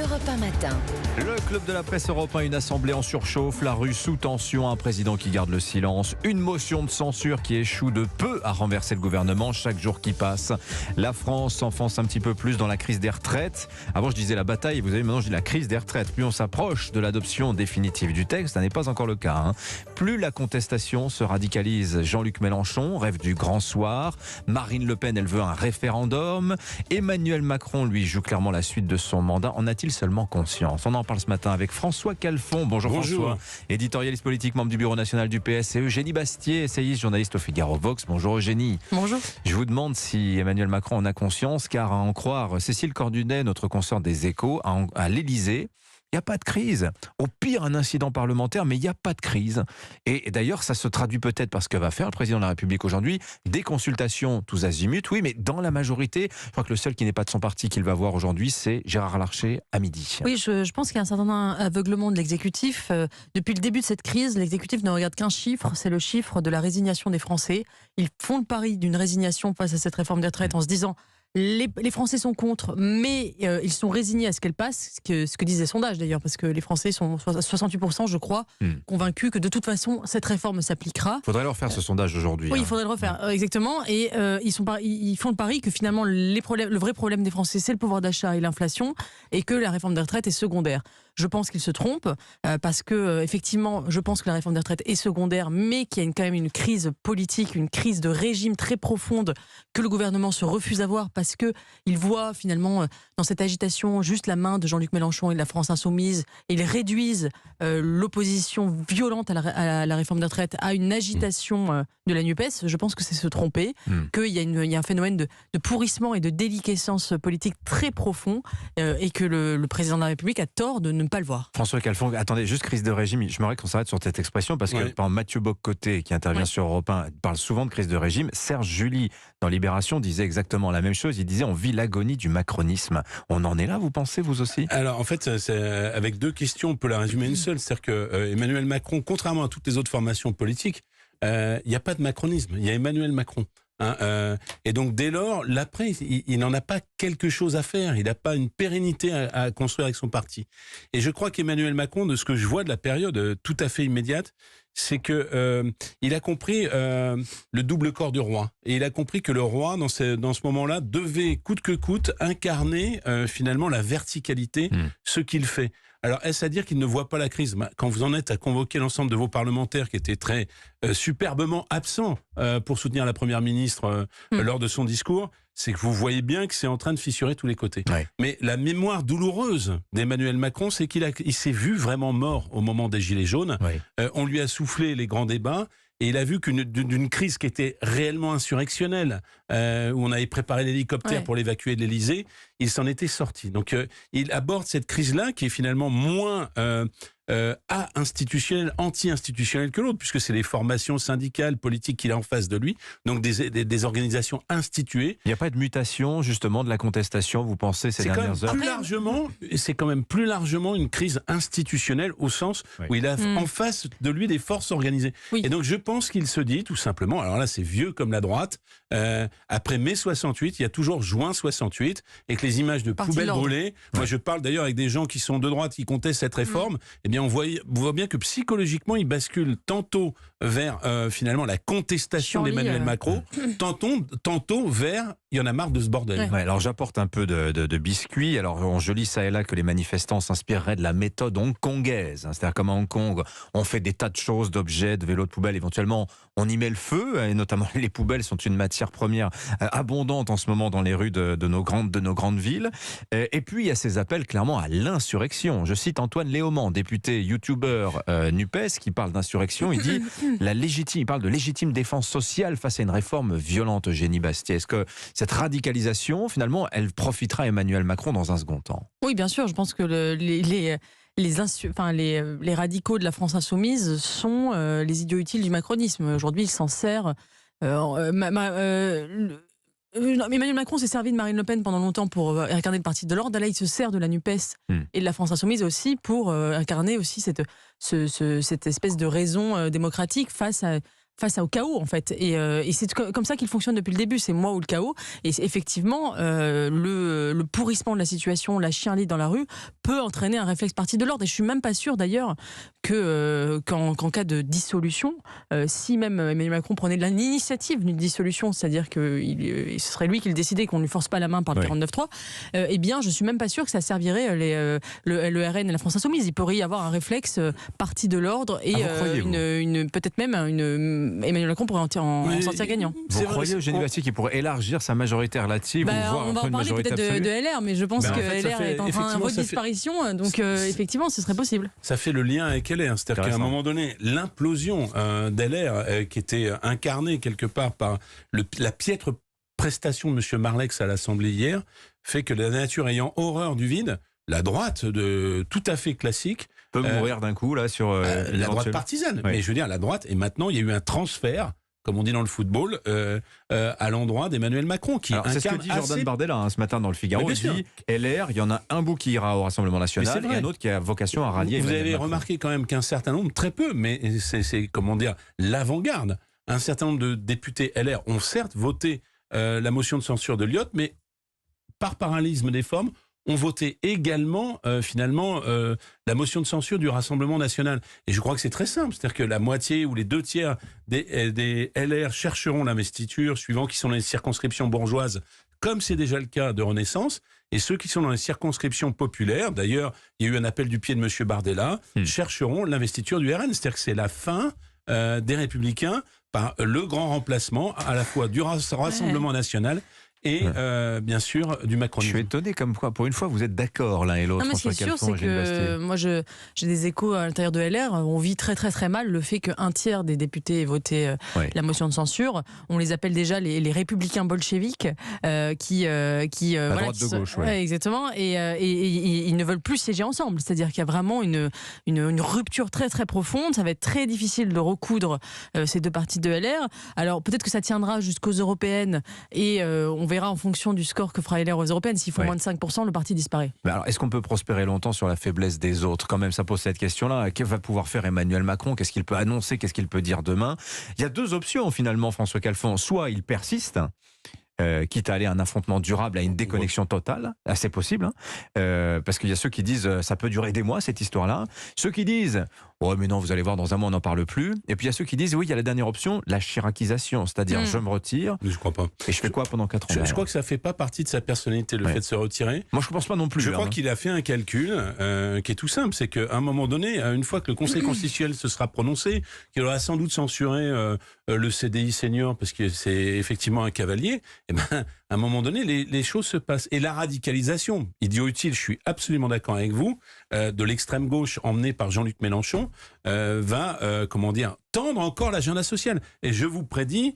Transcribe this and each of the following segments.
Europe 1 matin. Le club de la presse européen, une assemblée en surchauffe, la rue sous tension, un président qui garde le silence, une motion de censure qui échoue de peu à renverser le gouvernement chaque jour qui passe. La France s'enfonce un petit peu plus dans la crise des retraites. Avant je disais la bataille, vous savez maintenant je dis la crise des retraites. Plus on s'approche de l'adoption définitive du texte, ça n'est pas encore le cas. Plus la contestation se radicalise. Jean-Luc Mélenchon rêve du grand soir, Marine Le Pen elle veut un référendum, Emmanuel Macron lui joue clairement la suite de son mandat. En a-t-il seulement conscience? On en parle ce matin avec François Calfon. Bonjour François, éditorialiste politique, membre du bureau national du PS, et Eugénie Bastier, essayiste, journaliste au Figaro Vox. Bonjour Eugénie. Bonjour. Je vous demande si Emmanuel Macron en a conscience, car à en croire Cécile Cordunet, notre consoeur des Échos, à l'Élysée, il n'y a pas de crise. Au pire, un incident parlementaire, mais il n'y a pas de crise. Et d'ailleurs, ça se traduit peut-être par ce que va faire le président de la République aujourd'hui. Des consultations tous azimuts, oui, mais dans la majorité, je crois que le seul qui n'est pas de son parti qu'il va voir aujourd'hui, c'est Gérard Larcher à midi. Oui, je pense qu'il y a un certain aveuglement de l'exécutif. Depuis le début de cette crise, l'exécutif ne regarde qu'un chiffre, c'est le chiffre de la résignation des Français. Ils font le pari d'une résignation face à cette réforme des retraites en se disant les Français sont contre, mais ils sont résignés à ce qu'elle passe, ce que disent les sondages d'ailleurs, parce que les Français sont 68%, je crois, convaincus que de toute façon, cette réforme s'appliquera. Il faudrait leur faire ce sondage aujourd'hui. Oui, il faudrait le refaire, exactement. Et ils font le pari que finalement, le vrai problème des Français, c'est le pouvoir d'achat et l'inflation, et que la réforme des retraites est secondaire. Je pense qu'ils se trompent, parce que effectivement, je pense que la réforme des retraites est secondaire, mais qu'il y a quand même une crise politique, une crise de régime très profonde que le gouvernement se refuse à voir, parce qu'il voit finalement dans cette agitation juste la main de Jean-Luc Mélenchon et de la France Insoumise, et ils réduisent l'opposition violente à la réforme des retraites à une agitation de la NUPES. Je pense que c'est se tromper, qu'il y a un phénomène de pourrissement et de déliquescence politique très profond, et que le président de la République a tort de ne pas le voir. François Calfon, attendez, juste crise de régime, je m'aimerais qu'on s'arrête sur cette expression, parce que par exemple, Mathieu Bock-Côté, qui intervient sur Europe 1, parle souvent de crise de régime. Serge July, dans Libération, disait exactement la même chose. Il disait on vit l'agonie du macronisme. On en est là, vous pensez, vous aussi? Alors en fait, avec deux questions, on peut la résumer une seule. C'est-à-dire que Emmanuel Macron, contrairement à toutes les autres formations politiques, il n'y a pas de macronisme, il y a Emmanuel Macron. Et donc dès lors, l'après, il n'en a pas quelque chose à faire, il n'a pas une pérennité à construire avec son parti. Et je crois qu'Emmanuel Macron, de ce que je vois de la période tout à fait immédiate, c'est que il a compris le double corps du roi. Et il a compris que le roi, dans ce moment-là, devait, coûte que coûte, incarner finalement la verticalité, ce qu'il fait. Alors, est-ce à dire qu'il ne voit pas la crise? Quand vous en êtes à convoquer l'ensemble de vos parlementaires qui étaient très superbement absents pour soutenir la Première ministre lors de son discours, c'est que vous voyez bien que c'est en train de fissurer tous les côtés. Ouais. Mais la mémoire douloureuse d'Emmanuel Macron, c'est qu'il s'est vu vraiment mort au moment des Gilets jaunes. Ouais. On lui a soufflé les grands débats. Et il a vu d'une crise qui était réellement insurrectionnelle, où on avait préparé l'hélicoptère pour l'évacuer de l'Élysée, il s'en était sorti. Donc il aborde cette crise-là qui est finalement moins institutionnelle, anti-institutionnelle que l'autre, puisque c'est les formations syndicales, politiques qu'il a en face de lui, donc des organisations instituées. Il n'y a pas de mutation justement de la contestation, vous pensez, ces dernières heures? C'est quand même plus largement une crise institutionnelle au sens où il a en face de lui des forces organisées. Oui. Et donc je pense qu'il se dit tout simplement, alors là c'est vieux comme la droite, après mai 68, il y a toujours juin 68, et que les images de poubelles brûlées, moi je parle d'ailleurs avec des gens qui sont de droite, qui contestent cette réforme, eh bien on voit bien que psychologiquement il bascule tantôt vers finalement la contestation d'Emmanuel Macron, tantôt vers il y en a marre de ce bordel. Ouais, alors j'apporte un peu de biscuit. Alors je lis ça et là que les manifestants s'inspireraient de la méthode hongkongaise. C'est-à-dire comme à Hong Kong, on fait des tas de choses, d'objets, de vélos, de poubelles. Éventuellement, on y met le feu. Et notamment les poubelles sont une matière première abondante en ce moment dans les rues de nos grandes villes. Et puis il y a ces appels clairement à l'insurrection. Je cite Antoine Léaumont, député youtubeur NUPES, qui parle d'insurrection. Il dit il parle de légitime défense sociale face à une réforme violente. Eugénie Bastier, est-ce que cette radicalisation, finalement, elle profitera à Emmanuel Macron dans un second temps? Oui, bien sûr. Je pense que les radicaux de la France insoumise sont les idiots utiles du macronisme. Aujourd'hui, ils s'en servent. Emmanuel Macron s'est servi de Marine Le Pen pendant longtemps pour incarner le parti de l'ordre. Là, il se sert de la NUPES et de la France insoumise aussi pour incarner aussi cette espèce de raison démocratique face à face au chaos en fait. Et c'est comme ça qu'il fonctionne depuis le début, c'est moi ou le chaos. Et effectivement, le pourrissement de la situation, la chienlit dans la rue, peut entraîner un réflexe parti de l'ordre. Et je suis même pas sûre d'ailleurs qu'en cas de dissolution, si même Emmanuel Macron prenait l'initiative d'une dissolution, c'est-à-dire que ce serait lui qui le décidait, qu'on ne lui force pas la main par le 49.3, eh bien je suis même pas sûre que ça servirait le RN et la France Insoumise. Il pourrait y avoir un réflexe parti de l'ordre et peut-être même Emmanuel Macron pourrait en sortir gagnant. Vous croyez, Eugénie Bastier, qu'il pourrait élargir sa majorité relative ou voir on va en parler peut-être de LR, mais je pense que LR est en voie de disparition, donc effectivement ce serait possible. Ça fait le lien avec LR, c'est-à-dire qu'à un moment donné, l'implosion d'LR qui était incarnée quelque part par la piètre prestation de M. Marlex à l'Assemblée hier, fait que la nature ayant horreur du vide, la droite tout à fait classique peut mourir d'un coup là sur la droite partisane. Oui. Mais je veux dire, la droite, et maintenant il y a eu un transfert, comme on dit dans le football, à l'endroit d'Emmanuel Macron. C'est ce que dit Jordan Bardella ce matin dans le Figaro. Il dit LR, il y en a un bout qui ira au Rassemblement National et un autre qui a vocation à rallier Vous Emmanuel avez Macron. Remarqué quand même qu'un certain nombre, très peu, mais c'est comment dire, l'avant-garde, un certain nombre de députés LR ont certes voté la motion de censure de Liot, mais par parallélisme des formes, ont voté également, finalement, la motion de censure du Rassemblement National. Et je crois que c'est très simple. C'est-à-dire que la moitié ou les 2/3 des LR chercheront l'investiture, suivant qui sont dans les circonscriptions bourgeoises, comme c'est déjà le cas de Renaissance. Et ceux qui sont dans les circonscriptions populaires, d'ailleurs, il y a eu un appel du pied de M. Bardella, chercheront l'investiture du RN. C'est-à-dire que c'est la fin des Républicains par le grand remplacement à la fois du Rassemblement National et bien sûr du macronisme. Je suis étonné comme quoi, pour une fois, vous êtes d'accord l'un et l'autre. Non, mais ce qui est sûr, c'est que moi, j'ai des échos à l'intérieur de LR. On vit très très très mal le fait qu'un tiers des députés aient voté la motion de censure. On les appelle déjà les républicains bolcheviques, qui droite de gauche, exactement. Et ils ne veulent plus siéger ensemble. C'est-à-dire qu'il y a vraiment une rupture très très profonde. Ça va être très difficile de recoudre ces deux partis de LR. Alors peut-être que ça tiendra jusqu'aux européennes et on verra en fonction du score que fera LR aux européennes. S'ils font moins de 5%, le parti disparaît. Mais alors, est-ce qu'on peut prospérer longtemps sur la faiblesse des autres? Quand même, ça pose cette question-là. Que va pouvoir faire Emmanuel Macron? Qu'est-ce qu'il peut annoncer? Qu'est-ce qu'il peut dire demain? Il y a deux options, finalement, François Calfon. Soit il persiste, quitte à aller à un affrontement durable, à une déconnexion totale, c'est possible, parce qu'il y a ceux qui disent ça peut durer des mois cette histoire-là, ceux qui disent oh mais non, vous allez voir, dans un mois on n'en parle plus, et puis il y a ceux qui disent oui, il y a la dernière option, la chiracisation, c'est-à-dire je me retire, je crois pas, et je fais quoi pendant 4 ans? Je crois que ça fait pas partie de sa personnalité, le fait de se retirer. Moi je pense pas non plus. Je crois qu'il a fait un calcul qui est tout simple, c'est qu'à un moment donné, une fois que le Conseil constitutionnel se sera prononcé, qu'il aura sans doute censuré le CDI senior parce que c'est effectivement un cavalier, et ben à un moment donné les choses se passent. Et la radicalisation, idiot utile, je suis absolument d'accord avec vous, de l'extrême gauche emmenée par Jean-Luc Mélenchon va tendre encore l'agenda social. Et je vous prédis,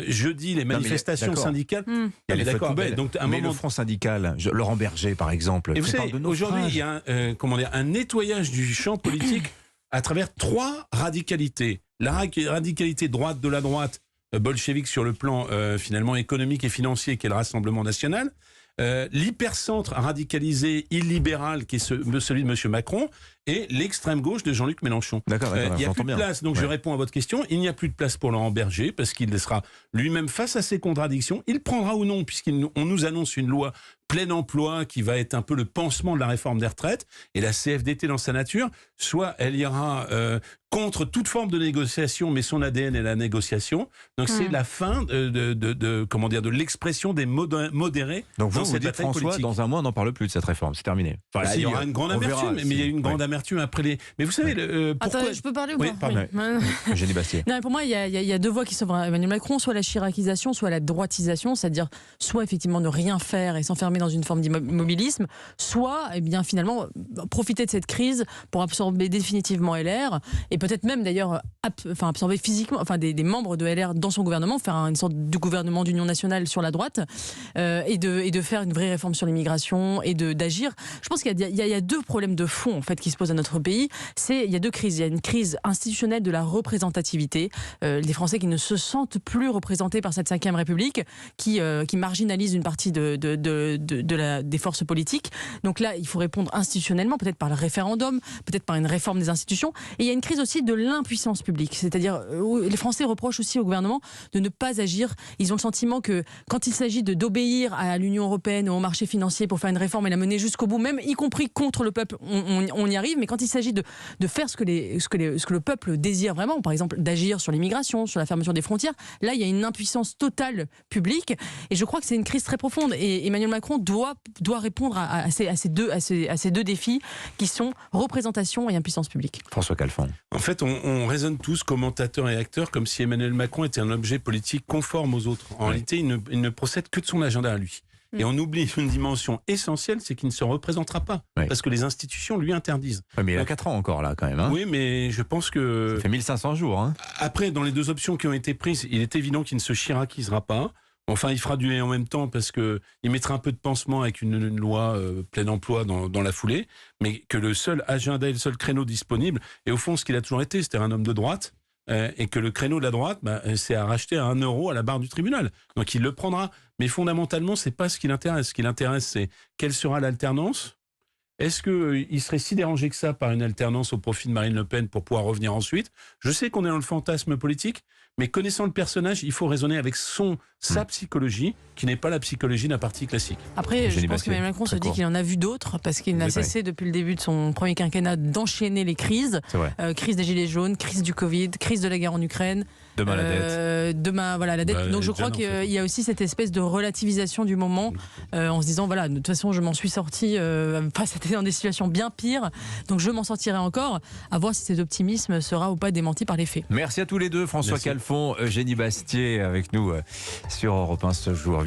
jeudi, les manifestations syndicales. Il y a d'accord. Donc, le Front syndical, Laurent Berger, par exemple. Et vous savez, aujourd'hui, il y a un nettoyage du champ politique à travers 3 radicalités. La radicalité droite de la droite, bolchevique sur le plan finalement économique et financier, qui est le Rassemblement National. L'hypercentre radicalisé illibéral qui est celui de M. Macron, et l'extrême gauche de Jean-Luc Mélenchon. D'accord, il n'y a plus de place, donc je réponds à votre question, il n'y a plus de place pour Laurent Berger, parce qu'il sera lui-même face à ses contradictions. Il prendra ou non, puisqu'on nous annonce une loi plein emploi qui va être un peu le pansement de la réforme des retraites, et la CFDT dans sa nature, soit elle ira contre toute forme de négociation, mais son ADN est la négociation. Donc c'est la fin de l'expression des modérés. Donc dans cette dites, bataille François, politique. Dans un mois, on n'en parle plus de cette réforme, c'est terminé. Enfin, il y aura une grande amertume, mais il y a eu une grande amertume après les... Mais vous savez, pourquoi... Attends, je peux parler ou pas? Pardon. Eugénie Bastier. Non, pour moi, il y a deux voies qui s'ouvrent à Emmanuel Macron, soit la chiracisation, soit la droitisation, c'est-à-dire soit effectivement ne rien faire et s'enfermer dans une forme d'immobilisme, soit finalement profiter de cette crise pour absorber définitivement LR, et peut-être même d'ailleurs absorber physiquement des membres de LR dans son gouvernement, faire une sorte de gouvernement d'union nationale sur la droite, et de faire une vraie réforme sur l'immigration et d'agir. Je pense qu'il y a deux problèmes de fond en fait qui se posent à notre pays. Il y a deux crises. Il y a une crise institutionnelle de la représentativité, des Français qui ne se sentent plus représentés par cette 5e République, qui marginalise une partie des forces politiques. Donc là, il faut répondre institutionnellement, peut-être par le référendum, peut-être par une réforme des institutions. Et il y a une crise aussi aussi de l'impuissance publique. C'est-à-dire, les Français reprochent aussi au gouvernement de ne pas agir. Ils ont le sentiment que quand il s'agit d'obéir à l'Union européenne, au marché financier pour faire une réforme et la mener jusqu'au bout, même y compris contre le peuple, on y arrive. Mais quand il s'agit de faire ce que le peuple désire vraiment, par exemple d'agir sur l'immigration, sur la fermeture des frontières, là il y a une impuissance totale publique. Et je crois que c'est une crise très profonde. Et Emmanuel Macron doit répondre à ces deux défis qui sont représentation et impuissance publique. François Calfon. En fait, on raisonne tous, commentateurs et acteurs, comme si Emmanuel Macron était un objet politique conforme aux autres. En réalité, il ne procède que de son agenda à lui. Et on oublie une dimension essentielle, c'est qu'il ne se représentera pas. Oui. Parce que les institutions lui interdisent. Oui, mais il a 4 ans encore là quand même. Hein. Oui, mais je pense que... Ça fait 1500 jours. Hein. Après, dans les deux options qui ont été prises, il est évident qu'il ne se chiracisera pas. Enfin, il fera du et en même temps parce qu'il mettra un peu de pansement avec une loi plein emploi dans la foulée, mais que le seul agenda et le seul créneau disponible, et au fond ce qu'il a toujours été, c'était un homme de droite, et que le créneau de la droite, c'est à racheter à 1 euro à la barre du tribunal. Donc il le prendra. Mais fondamentalement, c'est pas ce qui l'intéresse. Ce qui l'intéresse, c'est quelle sera l'alternance. Est-ce qu'il serait si dérangé que ça par une alternance au profit de Marine Le Pen pour pouvoir revenir ensuite? Je sais qu'on est dans le fantasme politique, mais connaissant le personnage, il faut raisonner avec sa psychologie, qui n'est pas la psychologie d'un parti classique. Après, je pense qu'Emmanuel Macron se dit qu'il en a vu d'autres, parce qu'il n'a cessé depuis le début de son premier quinquennat d'enchaîner les crises. Crise des Gilets jaunes, crise du Covid, crise de la guerre en Ukraine. Demain la dette. Demain, voilà, la dette. Donc je crois qu'il y a aussi cette espèce de relativisation du moment, en se disant, voilà, de toute façon, je m'en suis sorti, c'était dans des situations bien pires, donc je m'en sortirai encore, à voir si cet optimisme sera ou pas démenti par les faits. Merci à tous les deux, François Calfon, Eugénie Bastier avec nous sur Europe 1 ce jour.